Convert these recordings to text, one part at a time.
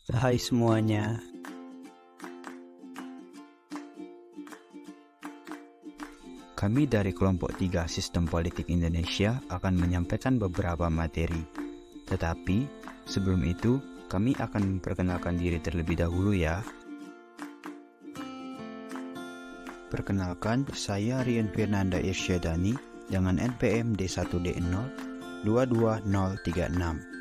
Hai semuanya, kami dari kelompok 3 Sistem Politik Indonesia akan menyampaikan beberapa materi. Tetapi sebelum itu, kami akan memperkenalkan diri terlebih dahulu ya. Perkenalkan, saya Rian Firnanda Irsyadani dengan NPM D1D0 22036.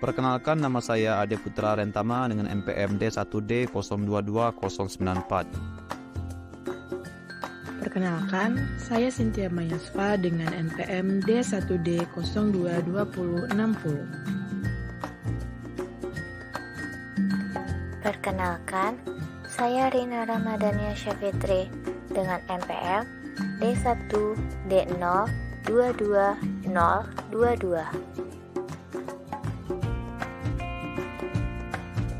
Perkenalkan, nama saya Ade Putra Rentama dengan NPM D1D 022094. Perkenalkan, saya Cynthia Mayasva dengan NPM D1D 022060. Perkenalkan, saya Rina Ramadhania Syafitri dengan NPM D1D0 22022.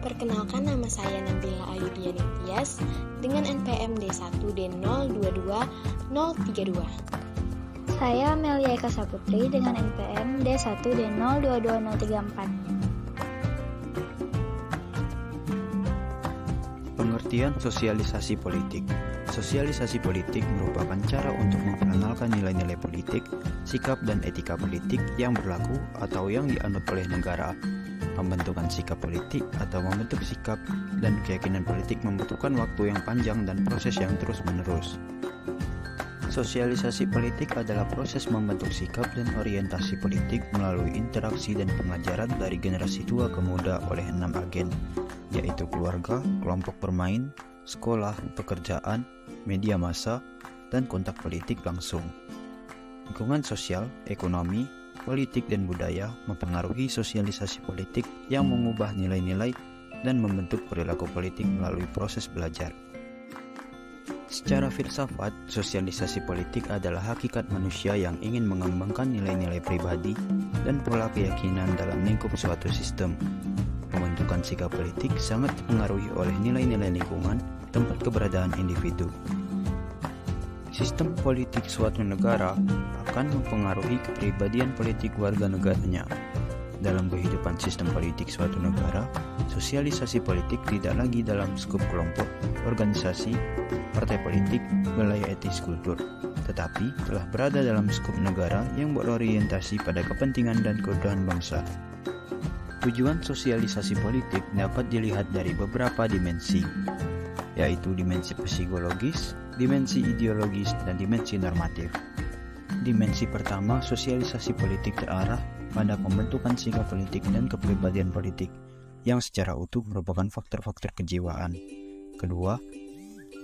Perkenalkan, nama saya Nabila Ayudiani Tias dengan NPM D1D022032. Saya Melia Eka Saputri dengan NPM D1D022034. Pengertian sosialisasi politik. Sosialisasi politik merupakan cara untuk memperkenalkan nilai-nilai politik, sikap dan etika politik yang berlaku atau yang dianut oleh negara. Pembentukan sikap politik atau membentuk sikap dan keyakinan politik membutuhkan waktu yang panjang dan proses yang terus-menerus. Sosialisasi politik adalah proses membentuk sikap dan orientasi politik melalui interaksi dan pengajaran dari generasi tua ke muda oleh 6 agen, yaitu keluarga, kelompok bermain, sekolah, pekerjaan, media massa, dan kontak politik langsung. Lingkungan sosial, ekonomi, politik dan budaya mempengaruhi sosialisasi politik yang mengubah nilai-nilai dan membentuk perilaku politik melalui proses belajar. Secara filsafat, sosialisasi politik adalah hakikat manusia yang ingin mengembangkan nilai-nilai pribadi dan pola keyakinan dalam lingkup suatu sistem. Pembentukan sikap politik sangat dipengaruhi oleh nilai-nilai lingkungan, tempat keberadaan individu. Sistem politik suatu negara akan mempengaruhi kepribadian politik warga negaranya. Dalam kehidupan sistem politik suatu negara, sosialisasi politik tidak lagi dalam skup kelompok, organisasi, partai politik, wilayah etis kultur, tetapi telah berada dalam skup negara yang berorientasi pada kepentingan dan keutuhan bangsa. Tujuan sosialisasi politik dapat dilihat dari beberapa dimensi, yaitu dimensi psikologis, dimensi ideologis, dan dimensi normatif. Dimensi pertama, sosialisasi politik terarah pada pembentukan sikap politik dan kepribadian politik yang secara utuh merupakan faktor-faktor kejiwaan. Kedua,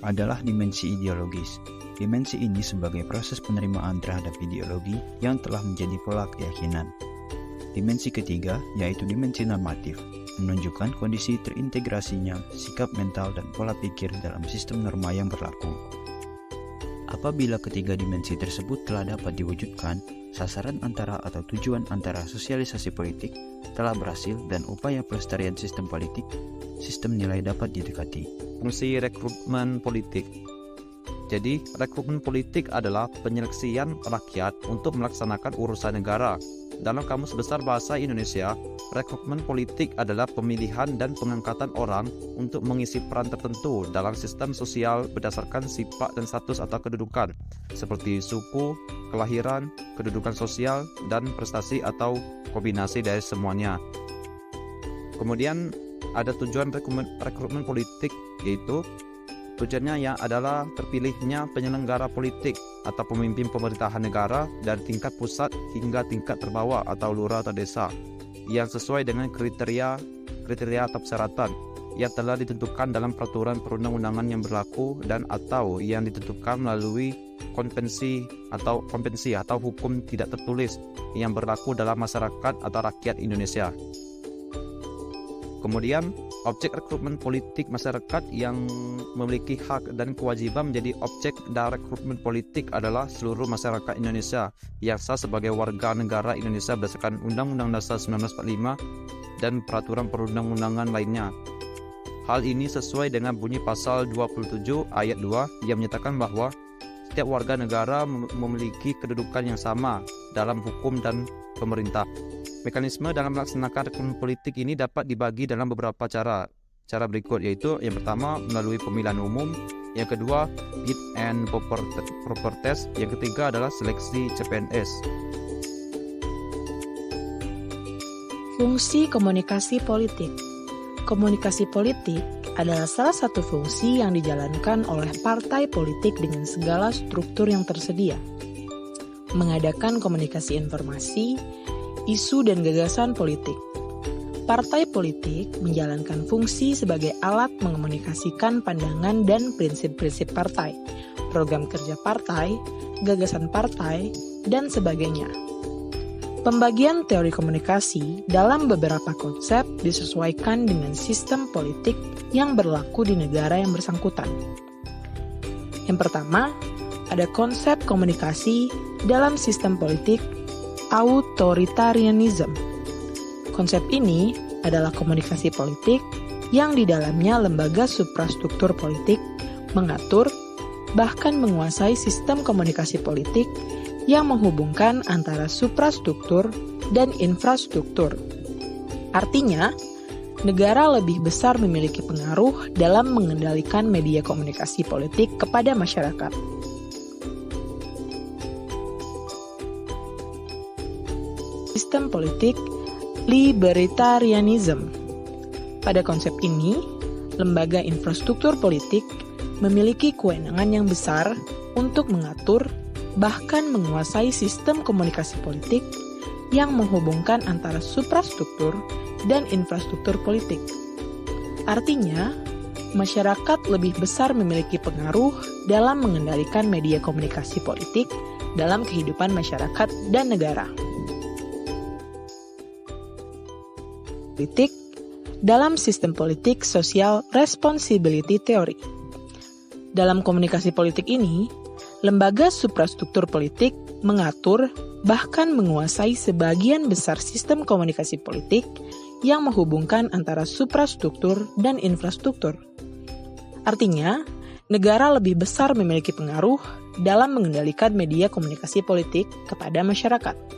adalah dimensi ideologis. Dimensi ini sebagai proses penerimaan terhadap ideologi yang telah menjadi pola keyakinan. Dimensi ketiga, yaitu dimensi normatif, menunjukkan kondisi terintegrasinya sikap mental dan pola pikir dalam sistem norma yang berlaku. Apabila ketiga dimensi tersebut telah dapat diwujudkan, sasaran antara atau tujuan antara sosialisasi politik telah berhasil dan upaya pelestarian sistem politik, sistem nilai dapat didekati. Fungsi rekrutmen politik. Jadi, rekrutmen politik adalah penyeleksian rakyat untuk melaksanakan urusan negara. Dalam Kamus Besar Bahasa Indonesia, rekrutmen politik adalah pemilihan dan pengangkatan orang untuk mengisi peran tertentu dalam sistem sosial berdasarkan sifat dan status atau kedudukan, seperti suku, kelahiran, kedudukan sosial, dan prestasi atau kombinasi dari semuanya. Kemudian ada tujuan rekrutmen politik, yaitu tujuannya adalah terpilihnya penyelenggara politik atau pemimpin pemerintahan negara dari tingkat pusat hingga tingkat terbawah atau lurah atau desa yang sesuai dengan kriteria atau persyaratan yang telah ditentukan dalam peraturan perundang-undangan yang berlaku dan atau yang ditentukan melalui konvensi atau hukum tidak tertulis yang berlaku dalam masyarakat atau rakyat Indonesia. Kemudian, objek rekrutmen politik masyarakat yang memiliki hak dan kewajiban menjadi objek dari rekrutmen politik adalah seluruh masyarakat Indonesia yang sah sebagai warga negara Indonesia berdasarkan Undang-Undang Dasar 1945 dan peraturan perundang-undangan lainnya. Hal ini sesuai dengan bunyi pasal 27 ayat 2 yang menyatakan bahwa setiap warga negara memiliki kedudukan yang sama dalam hukum dan pemerintah. Mekanisme dalam melaksanakan rekrutmen politik ini dapat dibagi dalam beberapa cara. Cara berikut yaitu yang pertama melalui pemilihan umum, yang kedua fit and proper test, yang ketiga adalah seleksi CPNS. Fungsi komunikasi politik. Komunikasi politik adalah salah satu fungsi yang dijalankan oleh partai politik dengan segala struktur yang tersedia. Mengadakan komunikasi informasi, isu dan gagasan politik. Partai politik menjalankan fungsi sebagai alat mengomunikasikan pandangan dan prinsip-prinsip partai, program kerja partai, gagasan partai, dan sebagainya. Pembagian teori komunikasi dalam beberapa konsep disesuaikan dengan sistem politik yang berlaku di negara yang bersangkutan. Yang pertama, ada konsep komunikasi dalam sistem politik authoritarianism. Konsep ini adalah komunikasi politik yang di dalamnya lembaga suprastruktur politik mengatur, bahkan menguasai sistem komunikasi politik yang menghubungkan antara suprastruktur dan infrastruktur. Artinya, negara lebih besar memiliki pengaruh dalam mengendalikan media komunikasi politik kepada masyarakat. Sistem politik libertarianism. Pada konsep ini, lembaga infrastruktur politik memiliki kewenangan yang besar untuk mengatur, bahkan menguasai sistem komunikasi politik yang menghubungkan antara suprastruktur dan infrastruktur politik. Artinya, masyarakat lebih besar memiliki pengaruh dalam mengendalikan media komunikasi politik dalam kehidupan masyarakat dan negara. Politik dalam sistem politik social responsibility theory. Dalam komunikasi politik ini, lembaga suprastruktur politik mengatur, bahkan menguasai sebagian besar sistem komunikasi politik yang menghubungkan antara suprastruktur dan infrastruktur. Artinya, negara lebih besar memiliki pengaruh dalam mengendalikan media komunikasi politik kepada masyarakat.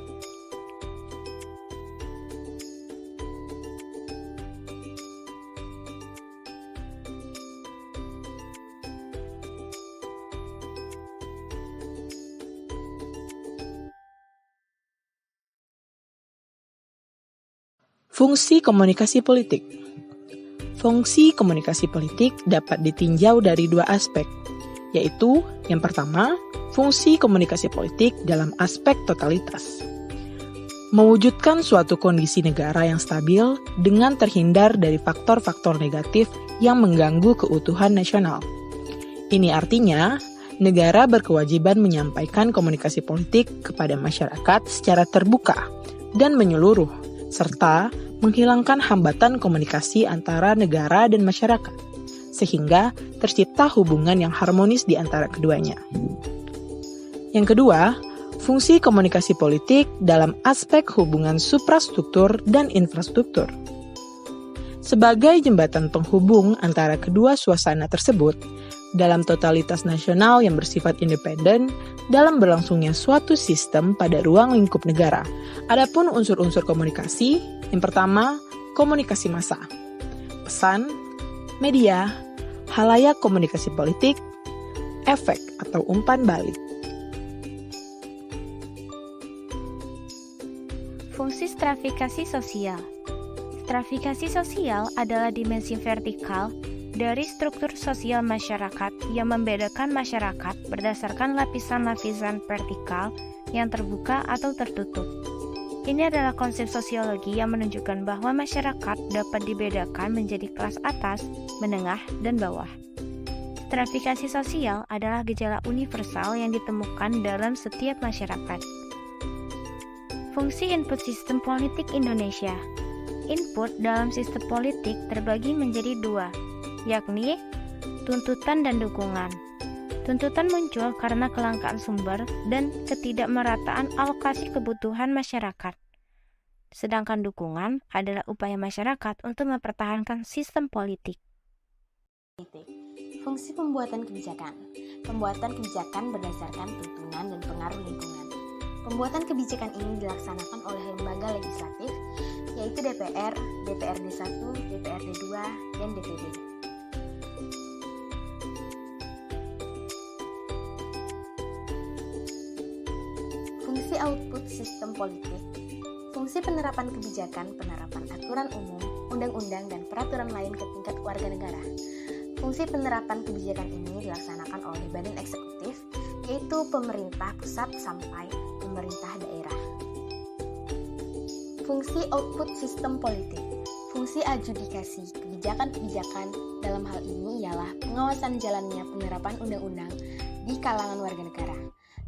Fungsi komunikasi politik. Fungsi komunikasi politik dapat ditinjau dari dua aspek, yaitu yang pertama, fungsi komunikasi politik dalam aspek totalitas. Mewujudkan suatu kondisi negara yang stabil dengan terhindar dari faktor-faktor negatif yang mengganggu keutuhan nasional. Ini artinya, negara berkewajiban menyampaikan komunikasi politik kepada masyarakat secara terbuka dan menyeluruh, serta menghilangkan hambatan komunikasi antara negara dan masyarakat, sehingga tercipta hubungan yang harmonis di antara keduanya. Yang kedua, fungsi komunikasi politik dalam aspek hubungan suprastruktur dan infrastruktur. Sebagai jembatan penghubung antara kedua suasana tersebut, dalam totalitas nasional yang bersifat independen, dalam berlangsungnya suatu sistem pada ruang lingkup negara. Adapun unsur-unsur komunikasi, yang pertama, komunikasi massa, pesan, media, halayak komunikasi politik, efek atau umpan balik. Fungsi stratifikasi sosial. Stratifikasi sosial adalah dimensi vertikal dari struktur sosial masyarakat yang membedakan masyarakat berdasarkan lapisan-lapisan vertikal yang terbuka atau tertutup. Ini adalah konsep sosiologi yang menunjukkan bahwa masyarakat dapat dibedakan menjadi kelas atas, menengah, dan bawah. Stratifikasi sosial adalah gejala universal yang ditemukan dalam setiap masyarakat. Fungsi input sistem politik Indonesia. Input dalam sistem politik terbagi menjadi dua, yakni tuntutan dan dukungan. Tuntutan muncul karena kelangkaan sumber dan ketidakmerataan alokasi kebutuhan masyarakat. Sedangkan dukungan adalah upaya masyarakat untuk mempertahankan sistem politik. Fungsi pembuatan kebijakan. Pembuatan kebijakan berdasarkan tuntunan dan pengaruh lingkungan. Pembuatan kebijakan ini dilaksanakan oleh lembaga legislatif, yaitu DPR, DPRD 1, DPRD 2, dan DPD. Fungsi output sistem politik. Fungsi penerapan kebijakan, penerapan aturan umum, undang-undang, dan peraturan lain ke tingkat warga negara. Fungsi penerapan kebijakan ini dilaksanakan oleh badan eksekutif, yaitu pemerintah pusat sampai pemerintah daerah. Fungsi output sistem politik. Fungsi adjudikasi kebijakan-kebijakan dalam hal ini ialah pengawasan jalannya penerapan undang-undang di kalangan warga negara.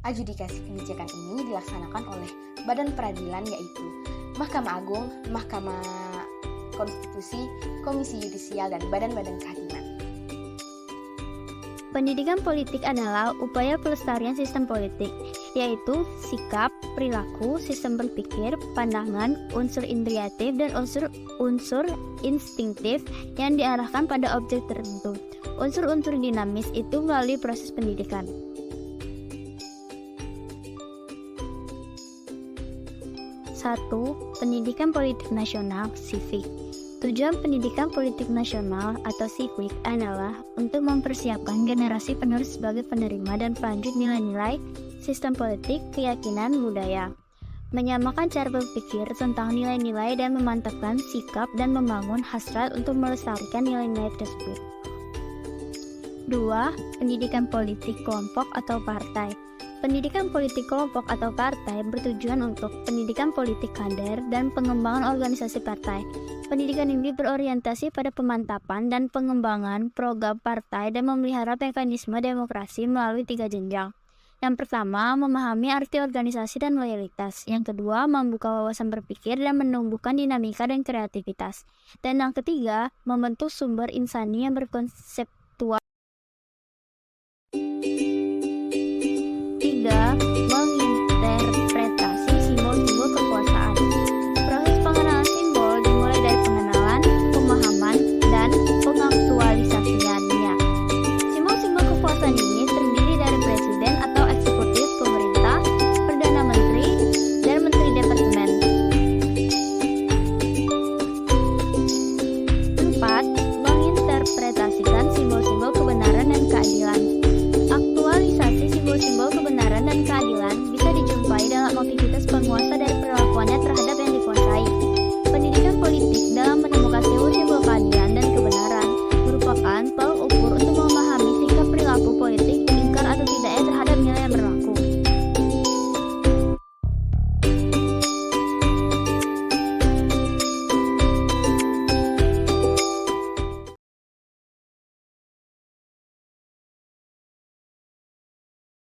Adjudikasi kebijakan ini dilaksanakan oleh badan peradilan, yaitu Mahkamah Agung, Mahkamah Konstitusi, Komisi Yudisial, dan badan-badan kehakiman. Pendidikan politik adalah upaya pelestarian sistem politik, yaitu sikap, perilaku, sistem berpikir, pandangan, unsur indriatif, dan unsur instinktif yang diarahkan pada objek tertentu. Unsur-unsur dinamis itu melalui proses pendidikan. Satu, pendidikan politik nasional, civic. Tujuan pendidikan politik nasional atau civic adalah untuk mempersiapkan generasi penerus sebagai penerima dan pelanjut nilai-nilai, sistem politik, keyakinan, budaya. Menyamakan cara berpikir tentang nilai-nilai dan memantapkan sikap dan membangun hasrat untuk melestarikan nilai-nilai tersebut. 2. Pendidikan politik kelompok atau partai. Pendidikan politik kelompok atau partai bertujuan untuk pendidikan politik kader dan pengembangan organisasi partai. Pendidikan ini berorientasi pada pemantapan dan pengembangan program partai dan memelihara mekanisme demokrasi melalui 3 jenjang. Yang pertama, memahami arti organisasi dan loyalitas. Yang kedua, membuka wawasan berpikir dan menumbuhkan dinamika dan kreativitas. Dan yang ketiga, membentuk sumber insani yang berkonseptual